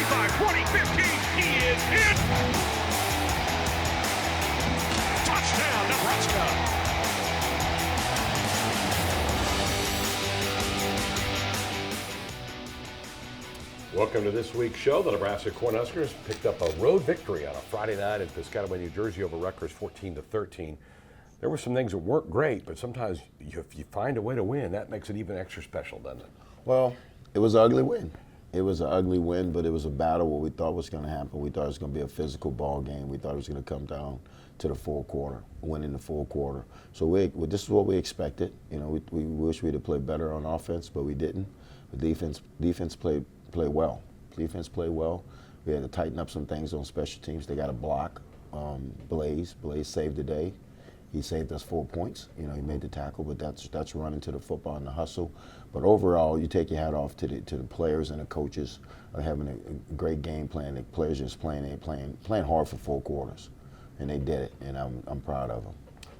25, 20, 15. He is in. Touchdown, Nebraska. Welcome to this week's show. The Nebraska Cornhuskers picked up a road victory on a Friday night in Piscataway, New Jersey over Rutgers 14-13. There were some things that weren't great, but sometimes if you find a way to win, that makes it even extra special, doesn't it? Well, it was an ugly win. It was an ugly win, but it was a battle what we thought was going to happen. We thought it was going to be a physical ball game. We thought it was going to come down to the fourth quarter, winning the fourth quarter. So this is what we expected. You know, we wish we'd have played better on offense, but we didn't. The defense played well. Defense played well. We had to tighten up some things on special teams. They got a block. Blaze saved the day. He saved us 4 points. You know, he made the tackle, but that's running to the football and the hustle. But overall, you take your hat off to the players and the coaches are having a great game plan. The players just playing hard for 4 quarters, and they did it. And I'm proud of them.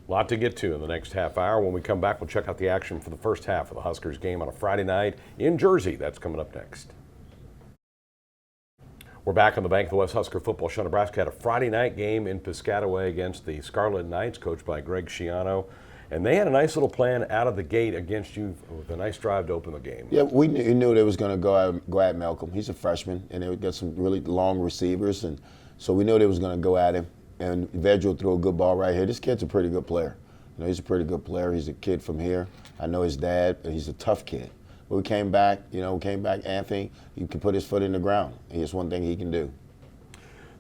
A lot to get to in the next half hour. When we come back, we'll check out the action for the first half of the Huskers game on a Friday night in Jersey. That's coming up next. We're back on the Bank of the West Husker Football Show. Nebraska had a Friday night game in Piscataway against the Scarlet Knights, coached by Greg Sharpe. And they had a nice little plan out of the gate against you with a nice drive to open the game. Yeah, we knew they was going to go at Malcolm. He's a freshman, and they would get some really long receivers. And so we knew they was going to go at him. And Vedral threw a good ball right here. This kid's a pretty good player. You know, he's a pretty good player. He's a kid from here. I know his dad, but he's a tough kid. But we came back, Anthony, he can put his foot in the ground. It's one thing he can do.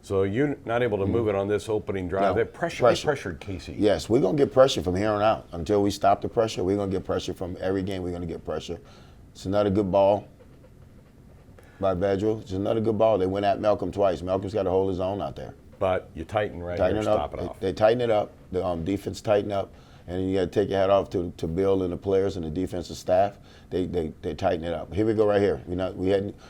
So you're not able to move it on this opening drive. No, They pressured Casey. Yes, we're going to get pressure from here on out. Until we stop the pressure, we're going to get pressure from every game. We're going to get pressure. It's another good ball by Vedral. It's another good ball. They went at Malcolm twice. Malcolm's got to hold his own out there. But you tighten here and stop it off. They tighten it up. The defense tighten up. And you got to take your hat off to Bill and the players and the defensive staff. They tighten it up. Here we go right here. We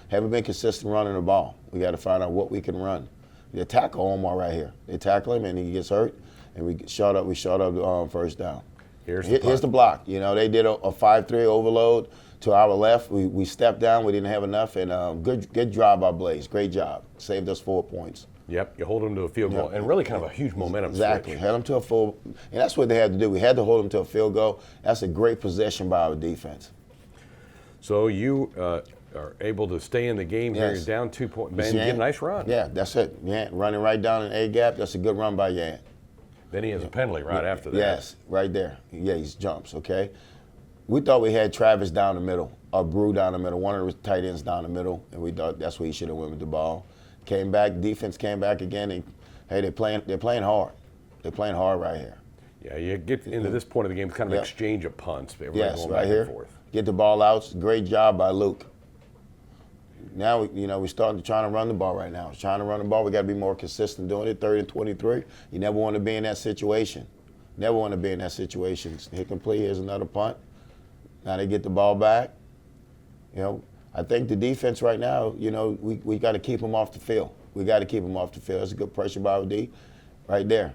haven't been consistent running the ball. We got to find out what we can run. They tackle Omar right here. They tackle him and he gets hurt, and we shot up the first down. Here's the block. You know, they did a 5-3 overload to our left. We stepped down. We didn't have enough, and good job by Blaze. Great job. Saved us 4 points. Yep, you hold them to a field goal, and really kind of a huge momentum Exactly. switch. Held them to a full, and that's what they had to do. We had to hold them to a field goal. That's a great possession by our defense. So you are able to stay in the game here. Yes. You're down 2 points. Man, you get a nice run. Yeah, that's it. Yeah, running right down an A gap. That's a good run by Yan. Then he has a penalty right after that. Yes, right there. Yeah, he jumps, okay? We thought we had Travis down the middle, or Brew down the middle, one of the tight ends down the middle, and we thought that's where he should have went with the ball. Came back, defense came back again, and hey, they're playing hard. They're playing hard right here. Yeah, you get into this point of the game, kind of exchange of punts. Yes, going right back here. And forth. Get the ball out. Great job by Luke. Now, we're starting to try to run the ball right now. Trying to run the ball, we got to be more consistent doing it. 3rd and 23. You never want to be in that situation. Never want to be in that situation. Hit complete. Here's another punt. Now they get the ball back. You know, I think the defense right now, we got to keep them off the field. We got to keep them off the field. That's a good pressure by OD right there.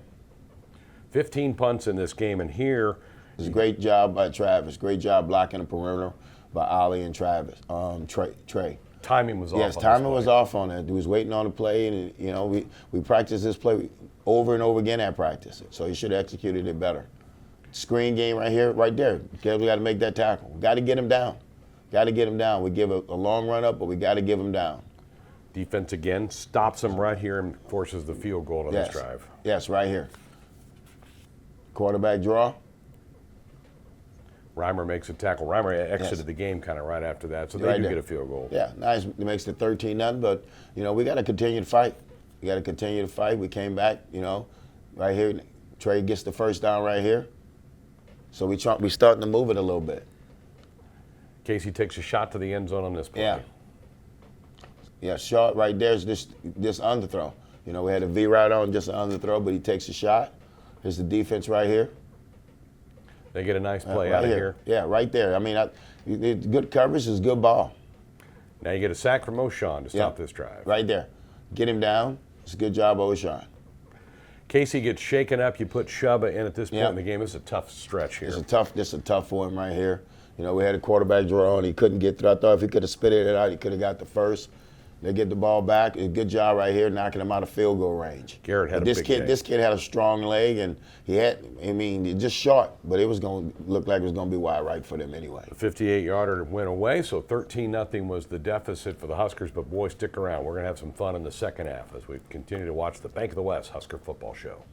15 punts in this game, and here. It's a great job by Travis. Great job blocking the perimeter by Ollie and Travis. Trey. Timing was off. Yes, timing was off on it. He was waiting on the play, and we practiced this play over and over again at practice. So he should have executed it better. Screen game right here, right there. We got to make that tackle. We got to get him down. Got to get him down. We give a long run up, but we got to give him down. Defense again stops him right here and forces the field goal on this drive. Yes, right here. Quarterback draw. Reimer makes a tackle. Reimer exited the game kind of right after that, so they do get a field goal. Yeah, nice. It makes it 13-0, but, we got to continue to fight. We got to continue to fight. We came back, right here. Trey gets the first down right here. So we starting to move it a little bit. Casey takes a shot to the end zone on this play. Yeah, shot right there is this underthrow. We had a V right on, just an underthrow, but he takes a shot. Here's the defense right here. They get a nice play right out of here. Yeah, right there. I mean, good coverage is good ball. Now you get a sack from O'Shawn to stop this drive. Right there. Get him down. It's a good job, O'Shawn. Casey gets shaken up. You put Shubba in at this point in the game. It's a tough stretch here. This is a tough for him right here. We had a quarterback draw and he couldn't get through. I thought if he could have spit it out, he could have got the first. They get the ball back. A good job right here, knocking them out of field goal range. Garrett had but a big day. This kid had a strong leg, and he had, just short, but it was going to look like it was going to be wide right for them anyway. The 58-yarder went away, so 13-0 was the deficit for the Huskers. But boy, stick around. We're going to have some fun in the second half as we continue to watch the Bank of the West Husker Football Show.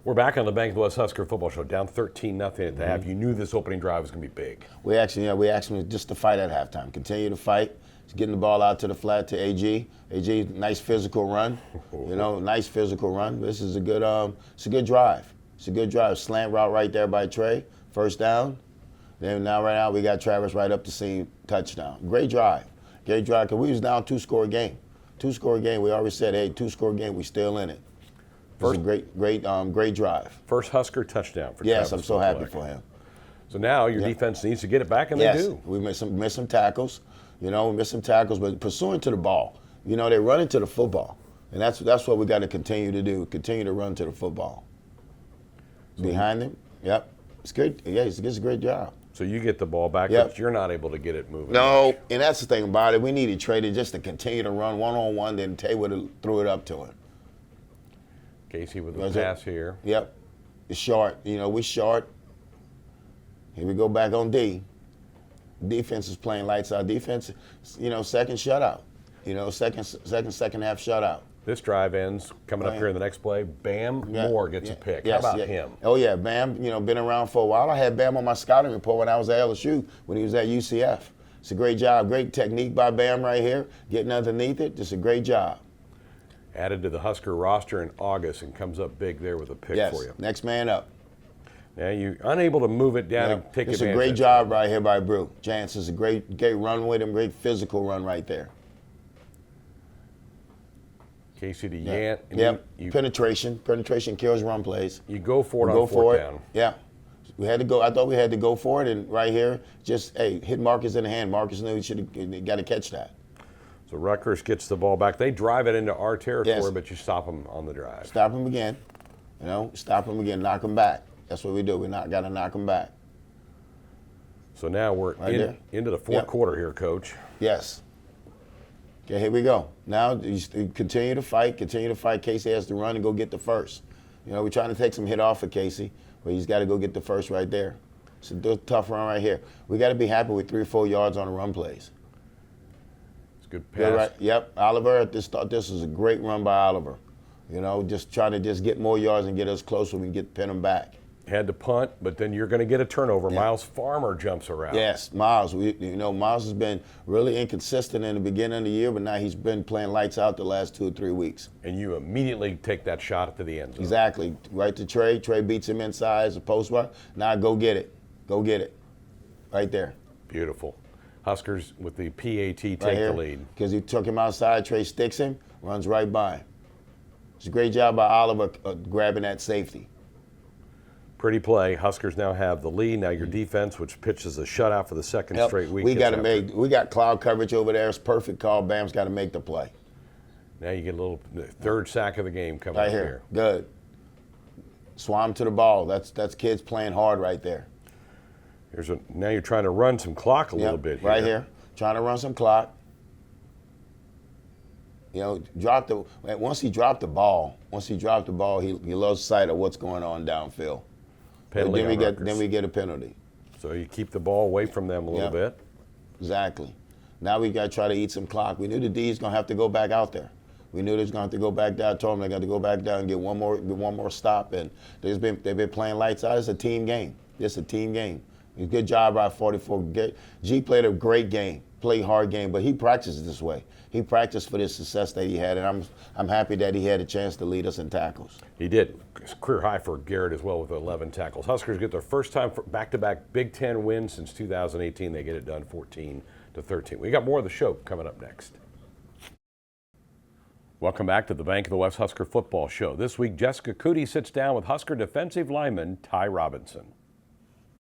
We're back on the Bank of the West Husker Football Show, down 13-0 at the half. You knew this opening drive was going to be big. We asked them just to fight at halftime. Continue to fight. Just getting the ball out to the flat to AG. AG, nice physical run. Nice physical run. This is a good drive. It's a good drive. Slant route right there by Trey. First down. Then right now we got Travis right up the seam. Touchdown. Great drive. Great drive, because we was down 2-score game. 2-score game. We always said, hey, 2-score game, we still in it. First, great drive. First Husker touchdown for Yes, Travis. I'm so happy for him. So now your defense needs to get it back, and they do. We missed some tackles. We missed some tackles, but pursuing to the ball. They run into the football, and that's what we got to continue to do. Continue to run to the football. Behind him, yep, it's good. Yeah, it's a great job. So you get the ball back, Yep. but you're not able to get it moving. No, much. and that's the thing about it. We needed Trey just to continue to run one-on-one, then Tay would have threw it up to him. Casey with the pass here. Yep. It's short. We short. Here we go back on D. Defense is playing lights out. Defense, second shutout. Second half shutout. This drive ends coming up here in the next play. Bam Moore gets a pick. How about him? Oh, yeah. Bam, been around for a while. I had Bam on my scouting report when I was at LSU, when he was at UCF. It's a great job. Great technique by Bam right here. Getting underneath it. Just a great job. Added to the Husker roster in August and comes up big there with a pick for you. Next man up. Now you're unable to move it down and take advantage. It's a great job right here by Brew. Jance is a great run with him, great physical run right there. Casey to Yant. Yep. Penetration kills run plays. You go for it on fourth down. Yeah. We had to go. I thought we had to go for it, and right here, just hit Marcus in the hand. Marcus knew he got to catch that. So Rutgers gets the ball back. They drive it into our territory, but you stop them on the drive. Stop them again. Stop them again. Knock them back. That's what we do. We got to knock them back. So now we're into the fourth quarter here, Coach. Yes. Okay, here we go. Now you continue to fight. Casey has to run and go get the first. We're trying to take some hit off of Casey, but he's got to go get the first right there. It's a tough run right here. We got to be happy with 3 or 4 yards on the run plays. Good pass. Right. Yep. Oliver, this is a great run by Oliver. Just trying to get more yards and get us closer. We can pin them back. Had to punt, but then you're going to get a turnover. Yeah. Miles Farmer jumps around. Yes, Miles. Miles has been really inconsistent in the beginning of the year, but now he's been playing lights out the last 2 or 3 weeks. And you immediately take that shot to the end zone. Exactly. Right to Trey. Trey beats him inside as a post rock. Now go get it. Go get it. Right there. Beautiful. Huskers with the PAT take the lead. Because he took him outside, Trey sticks him, runs right by him. It's a great job by Oliver grabbing that safety. Pretty play. Huskers now have the lead. Now your defense, which pitches a shutout for the second straight week. We got cloud coverage over there. It's perfect call. Bam's got to make the play. Now you get a little third sack of the game coming up here. Good. Swam to the ball. That's kids playing hard right there. Now you're trying to run some clock a little bit here. Right here. Trying to run some clock. Once he dropped the ball, he lost sight of what's going on downfield. Then we get a penalty. So you keep the ball away from them a little bit. Exactly. Now we got to try to eat some clock. We knew the D's going to have to go back out there. We knew they was going to have to go back down. I told them they got to go back down and get one more stop. And they've been playing lights out. It's a team game. It's a team game. Good job by 44. G played a great game, played hard game, but he practiced this way. He practiced for this success that he had, and I'm happy that he had a chance to lead us in tackles. He did. Career high for Garrett as well with 11 tackles. Huskers get their first time for back-to-back Big Ten win since 2018. They get it done 14-13. We got more of the show coming up next. Welcome back to the Bank of the West Husker Football Show. This week, Jessica Cootie sits down with Husker defensive lineman Ty Robinson.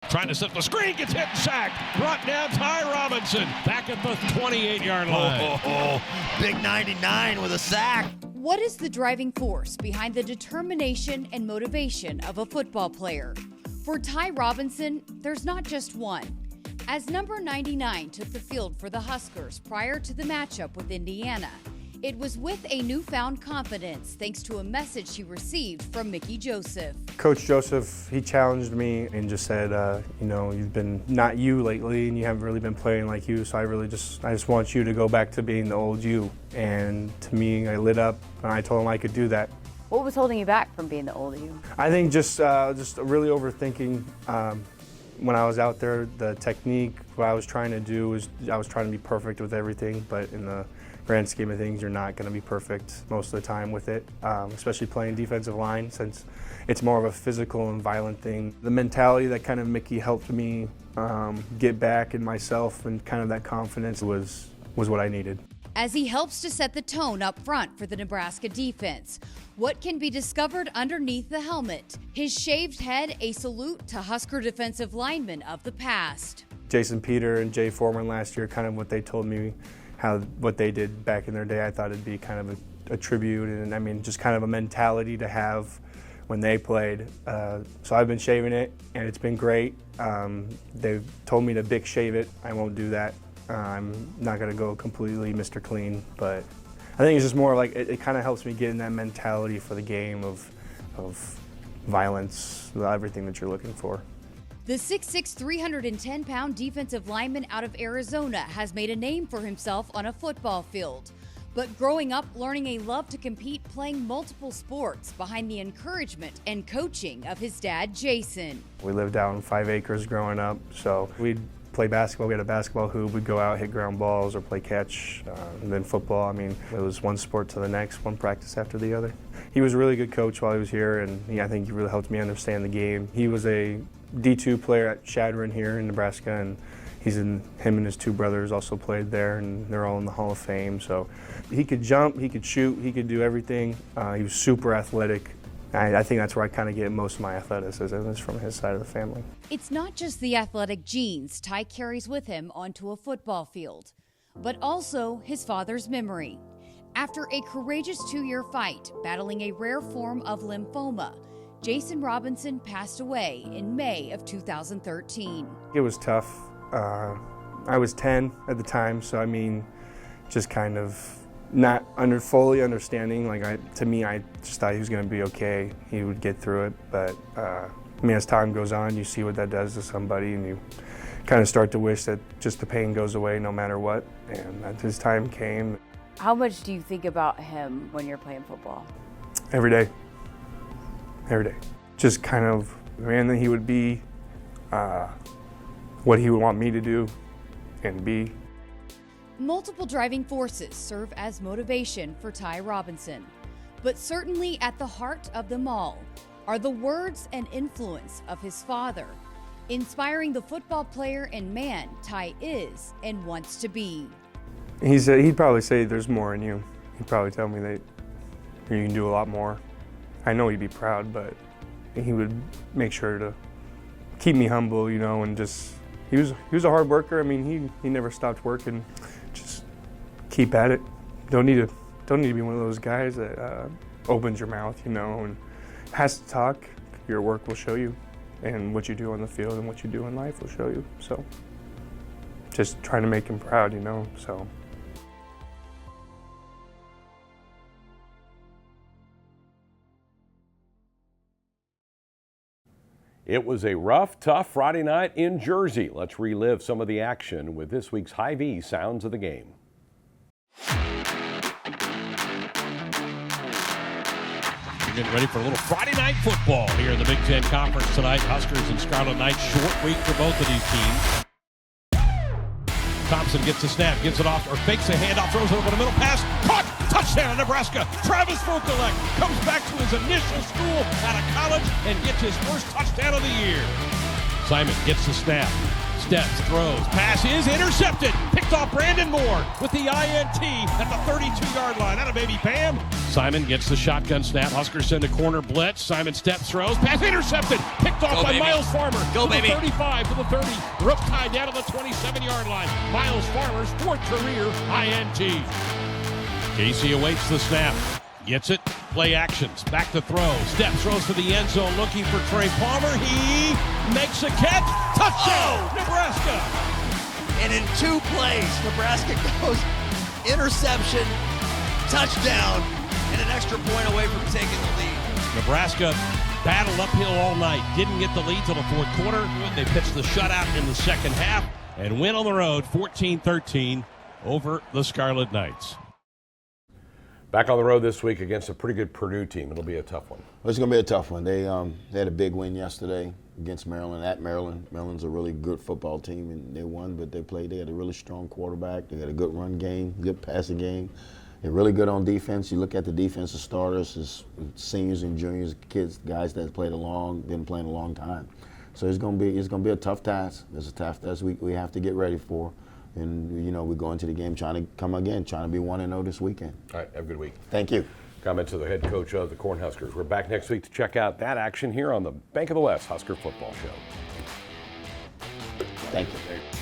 Trying to set the screen, gets hit and sacked. Brought down Ty Robinson back at the 28-yard line. Big 99 with a sack. What is the driving force behind the determination and motivation of a football player? For Ty Robinson, there's not just one. As number 99 took the field for the Huskers prior to the matchup with Indiana, it was with a newfound confidence thanks to a message she received from Mickey Joseph. Coach Joseph, he challenged me and just said, you've been not you lately and you haven't really been playing like you, so I just want you to go back to being the old you. And to me, I lit up and I told him I could do that. What was holding you back from being the old you? I think just really overthinking. When I was out there, the technique, what I was trying to do was I was trying to be perfect with everything, but in the grand scheme of things, you're not going to be perfect most of the time with it, especially playing defensive line since it's more of a physical and violent thing. The mentality that kind of Mickey helped me get back in myself and kind of that confidence was what I needed. As he helps to set the tone up front for the Nebraska defense, what can be discovered underneath the helmet? His shaved head, a salute to Husker defensive linemen of the past. Jason Peter and Jay Foreman last year, kind of what they told me, what they did back in their day, I thought it'd be kind of a tribute, and I mean just kind of a mentality to have when they played. So I've been shaving it, and it's been great. They've told me to big shave it. I won't do that. I'm not going to go completely Mr. Clean, but I think it's just more like it kind of helps me get in that mentality for the game of violence, everything that you're looking for. The 6'6", 310-pound defensive lineman out of Arizona has made a name for himself on a football field. But growing up, learning a love to compete, playing multiple sports behind the encouragement and coaching of his dad, Jason. We lived out in 5 acres growing up, so we'd play basketball. We had a basketball hoop. We'd go out, hit ground balls, or play catch. And then football, I mean, it was one sport to the next, one practice after the other. He was a really good coach while he was here, and I think he really helped me understand the game. He was a D2 player at Shadron here in Nebraska, and him and his 2 brothers also played there, and they're all in the Hall of Fame. So he could jump, he could shoot, he could do everything. He was super athletic. I think that's where I kind of get most of my athleticism is from his side of the family. It's not just the athletic genes Ty carries with him onto a football field, but also his father's memory. After a courageous 2-year fight battling a rare form of lymphoma, Jason Robinson passed away in May of 2013. It was tough. I was 10 at the time, so I mean, just kind of not fully understanding. To me, I just thought he was going to be okay. He would get through it, but I mean, as time goes on, you see what that does to somebody, and you kind of start to wish that just the pain goes away no matter what. And his time came. How much do you think about him when you're playing football? Every day. Every day. Just kind of the man that he would be, what he would want me to do and be. Multiple driving forces serve as motivation for Ty Robinson, but certainly at the heart of them all are the words and influence of his father, inspiring the football player and man Ty is and wants to be. He'd probably say there's more in you. He'd probably tell me that you can do a lot more. I know he'd be proud, but he would make sure to keep me humble, and just he was a hard worker. I mean, he never stopped working. Just keep at it. Don't need to be one of those guys that opens your mouth, and has to talk. Your work will show you, and what you do on the field and what you do in life will show you. So just trying to make him proud, so. It was a rough, tough Friday night in Jersey. Let's relive some of the action with this week's Hy-Vee Sounds of the Game. We're getting ready for a little Friday night football here in the Big Ten Conference tonight. Huskers and Scarlet Knights, short week for both of these teams. Thompson gets the snap, gives it off, or fakes a handoff, throws it over the middle, pass, caught, touchdown, Nebraska. Travis Vokalek comes back to his initial school out of college and gets his first touchdown of the year. Simon gets the snap, steps, throws, pass is intercepted, picked off Brandon Moore with the INT at the 32-yard line. Out of baby Pam. Simon gets the shotgun snap. Huskers send a corner blitz. Simon steps, throws, pass intercepted, picked off by Miles Farmer. Go, to the baby. 35 to the 30. Rook tied down to the 27-yard line. Miles Farmer's 4th career INT. Casey awaits the snap. Gets it. Play actions. Back to throw. Steps, throws for the end zone. Looking for Trey Palmer. He makes a catch. Touchdown, Nebraska. And in 2 plays, Nebraska goes interception, touchdown, and an extra point away from taking the lead. Nebraska battled uphill all night, didn't get the lead till the fourth quarter. They pitched the shutout in the second half and win on the road 14-13 over the Scarlet Knights. Back on the road this week against a pretty good Purdue team. It'll be a tough one. Well, it's going to be a tough one. They had a big win yesterday against Maryland, at Maryland. Maryland's a really good football team, and they won, but they had a really strong quarterback. They had a good run game, good passing game. They're really good on defense. You look at the defensive starters, as seniors and juniors, kids, guys that been playing a long time. So it's going to be a tough task. It's a tough task we have to get ready for. And, we go into the game trying to be 1-0 this weekend. All right, have a good week. Thank you. Comments of the head coach of the Cornhuskers. We're back next week to check out that action here on the Bank of the West Husker Football Show. Thank you.